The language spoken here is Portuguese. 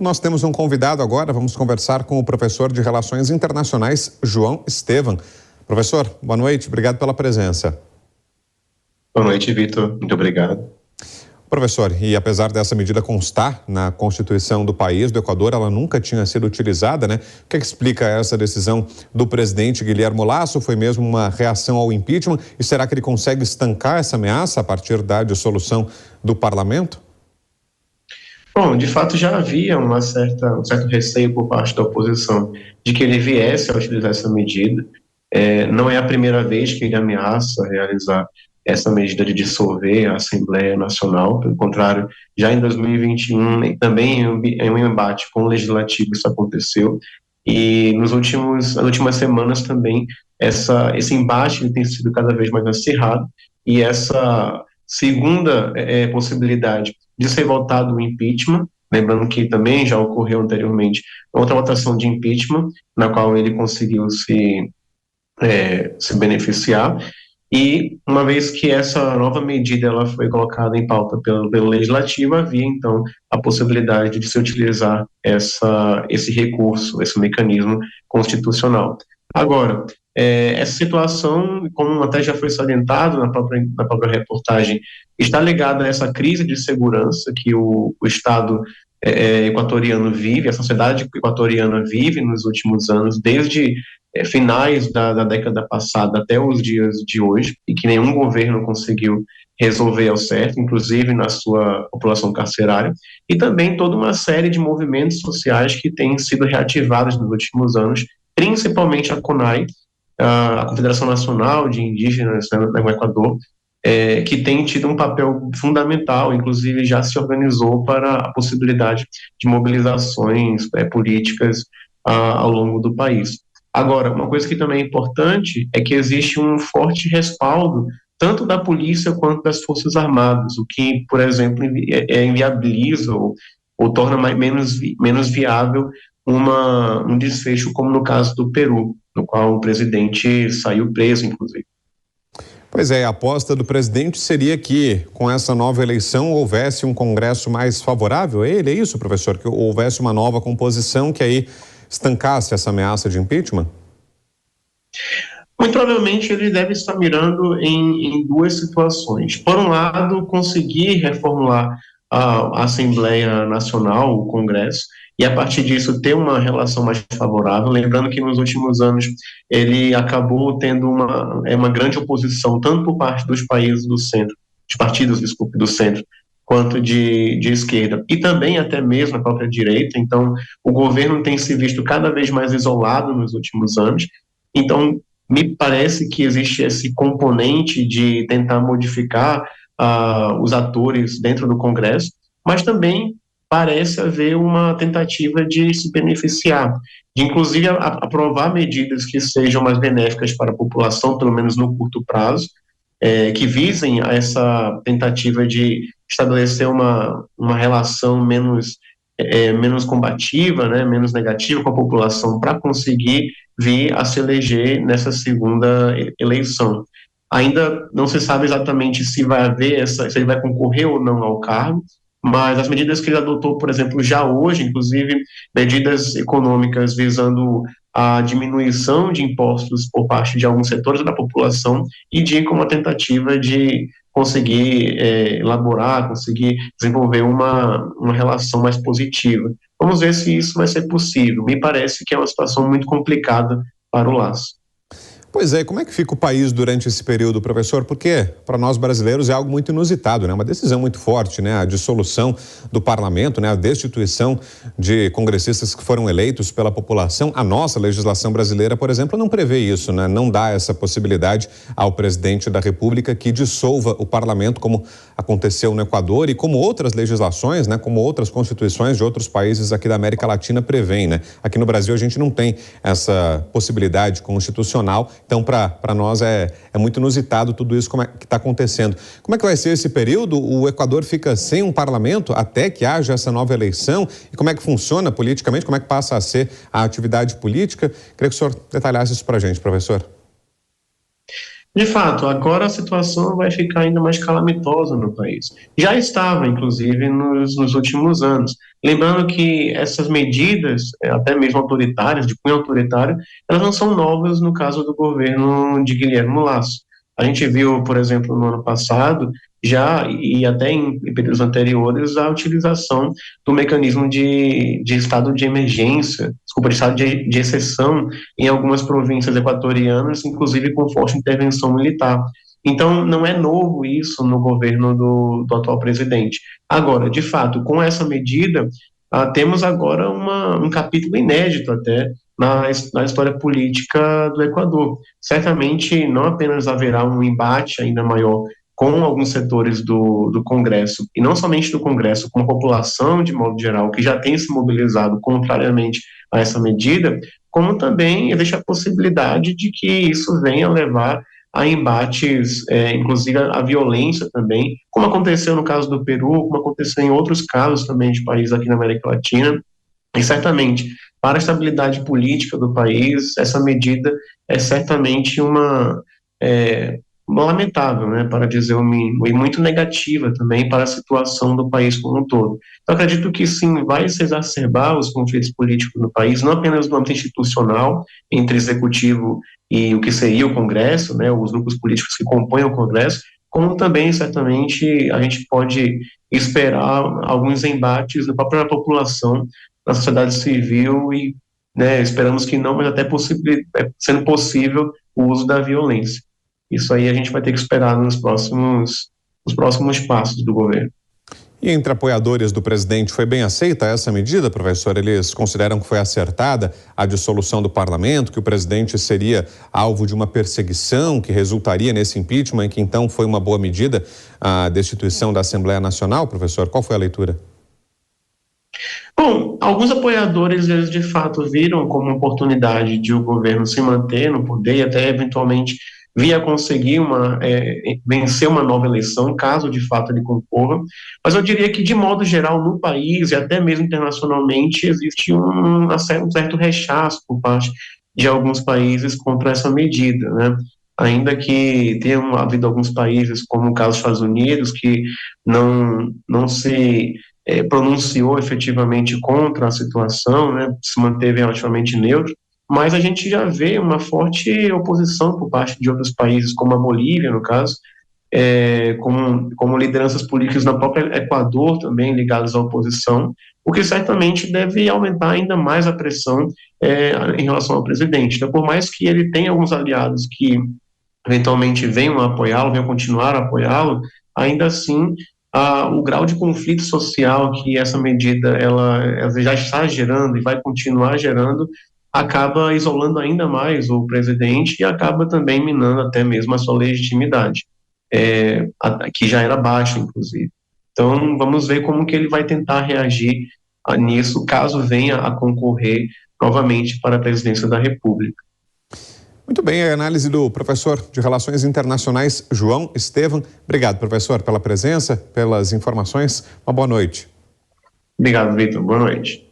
nós temos um convidado agora, vamos conversar com o professor de Relações Internacionais, João Estevam. Professor, boa noite, obrigado pela presença. Boa noite, Vitor, muito obrigado. Professor, e apesar dessa medida constar na Constituição do país, do Equador, ela nunca tinha sido utilizada, né? O que explica essa decisão do presidente Guilherme Lasso? Foi mesmo uma reação ao impeachment? E será que ele consegue estancar essa ameaça a partir da dissolução do parlamento? Bom, de fato já havia um certo receio por parte da oposição de que ele viesse a utilizar essa medida. Não é a primeira vez que ele ameaça realizar essa medida de dissolver a Assembleia Nacional. Pelo contrário, já em 2021, e também em um embate com o Legislativo, isso aconteceu. E nas últimas semanas também, esse embate tem sido cada vez mais acirrado. E essa segunda possibilidade de ser votado o impeachment, lembrando que também já ocorreu anteriormente outra votação de impeachment, na qual ele conseguiu se beneficiar. E uma vez que essa nova medida ela foi colocada em pauta pelo Legislativo, havia então a possibilidade de se utilizar esse recurso, esse mecanismo constitucional. Agora, essa situação, como até já foi salientado na própria reportagem, está ligada a essa crise de segurança que o Estado equatoriano vive, a sociedade equatoriana vive nos últimos anos, desde finais da década passada até os dias de hoje, e que nenhum governo conseguiu resolver ao certo, inclusive na sua população carcerária, e também toda uma série de movimentos sociais que têm sido reativados nos últimos anos, principalmente a CONAI, a Confederação Nacional de Indígenas no Equador, que tem tido um papel fundamental, inclusive já se organizou para a possibilidade de mobilizações políticas ao longo do país. Agora, uma coisa que também é importante é que existe um forte respaldo tanto da polícia quanto das Forças Armadas, o que, por exemplo, inviabiliza ou torna menos viável um desfecho como no caso do Peru, no qual o presidente saiu preso, inclusive. Pois é, a aposta do presidente seria que, com essa nova eleição, houvesse um Congresso mais favorável a ele, é isso, professor? Que houvesse uma nova composição que aí estancasse essa ameaça de impeachment? Muito provavelmente ele deve estar mirando em duas situações. Por um lado, conseguir reformular a Assembleia Nacional, o Congresso, e a partir disso ter uma relação mais favorável. Lembrando que nos últimos anos ele acabou tendo uma grande oposição, tanto por parte dos países do centro, dos partidos, desculpe, do centro, quanto de esquerda, e também até mesmo a própria direita. Então, o governo tem se visto cada vez mais isolado nos últimos anos. Então, me parece que existe esse componente de tentar modificar os atores dentro do Congresso, mas também parece haver uma tentativa de se beneficiar, de inclusive aprovar medidas que sejam mais benéficas para a população, pelo menos no curto prazo, que visem a essa tentativa de estabelecer uma relação menos combativa, né, menos negativa com a população, para conseguir vir a se eleger nessa segunda eleição. Ainda não se sabe exatamente se vai haver se ele vai concorrer ou não ao cargo, mas as medidas que ele adotou, por exemplo, já hoje, inclusive medidas econômicas visando a diminuição de impostos por parte de alguns setores da população, indicam uma tentativa de conseguir elaborar, conseguir desenvolver uma relação mais positiva. Vamos ver se isso vai ser possível. Me parece que é uma situação muito complicada para o Lasso. Pois é, como é que fica o país durante esse período, professor? Porque para nós brasileiros é algo muito inusitado, né? Uma decisão muito forte, né? A dissolução do parlamento, né? A destituição de congressistas que foram eleitos pela população. A nossa legislação brasileira, por exemplo, não prevê isso, né? Não dá essa possibilidade ao presidente da República que dissolva o parlamento, como aconteceu no Equador e como outras legislações, né? Como outras constituições de outros países aqui da América Latina prevêem, né? Aqui no Brasil a gente não tem essa possibilidade constitucional. Então, para nós é muito inusitado tudo isso que está acontecendo. Como é que vai ser esse período? O Equador fica sem um parlamento até que haja essa nova eleição? E como é que funciona politicamente? Como é que passa a ser a atividade política? Queria que o senhor detalhasse isso para a gente, professor. De fato, agora a situação vai ficar ainda mais calamitosa no país. Já estava, inclusive, nos últimos anos. Lembrando que essas medidas, até mesmo autoritárias, de cunho autoritário, elas não são novas no caso do governo de Guilherme Lasso. A gente viu, por exemplo, no ano passado, já e até em períodos anteriores, a utilização do mecanismo de estado de emergência, desculpa, de estado de exceção em algumas províncias equatorianas, inclusive com forte intervenção militar. Então, não é novo isso no governo do atual presidente. Agora, de fato, com essa medida, temos agora um capítulo inédito até na história política do Equador. Certamente, não apenas haverá um embate ainda maior com alguns setores do Congresso, e não somente do Congresso, com a população de modo geral, que já tem se mobilizado contrariamente a essa medida, como também existe a possibilidade de que isso venha levar a embates, inclusive a violência também, como aconteceu no caso do Peru, como aconteceu em outros casos também de países aqui na América Latina, e certamente, para a estabilidade política do país, essa medida é certamente uma lamentável, né, para dizer o mínimo, e muito negativa também para a situação do país como um todo. Então, acredito que sim, vai se exacerbar os conflitos políticos no país, não apenas no âmbito institucional, entre executivo e o que seria o Congresso, né, os grupos políticos que compõem o Congresso, como também, certamente, a gente pode esperar alguns embates da própria população, na sociedade civil e, né, esperamos que não, mas até sendo possível o uso da violência. Isso aí a gente vai ter que esperar nos próximos passos do governo. E entre apoiadores do presidente, foi bem aceita essa medida, professor? Eles consideram que foi acertada a dissolução do parlamento, que o presidente seria alvo de uma perseguição que resultaria nesse impeachment e que então foi uma boa medida a destituição da Assembleia Nacional, professor? Qual foi a leitura? Bom, alguns apoiadores, eles de fato viram como uma oportunidade de o governo se manter no poder e até eventualmente vir a conseguir vencer uma nova eleição, caso de fato ele concorra. Mas eu diria que, de modo geral, no país e até mesmo internacionalmente, existe um certo rechaço por parte de alguns países contra essa medida, né? Ainda que tenham havido alguns países, como o caso dos Estados Unidos, que não se pronunciou efetivamente contra a situação, né, se manteve relativamente neutro, mas a gente já vê uma forte oposição por parte de outros países, como a Bolívia, no caso, como lideranças políticas na própria Equador também ligadas à oposição, o que certamente deve aumentar ainda mais a pressão em relação ao presidente. Então, por mais que ele tenha alguns aliados que eventualmente venham a apoiá-lo, venham continuar a apoiá-lo, ainda assim o grau de conflito social que essa medida ela já está gerando e vai continuar gerando acaba isolando ainda mais o presidente e acaba também minando até mesmo a sua legitimidade, que já era baixa, inclusive. Então, vamos ver como que ele vai tentar reagir nisso, caso venha a concorrer novamente para a presidência da República. Muito bem, a análise do professor de Relações Internacionais, João Estevam. Obrigado, professor, pela presença, pelas informações. Uma boa noite. Obrigado, Vitor. Boa noite.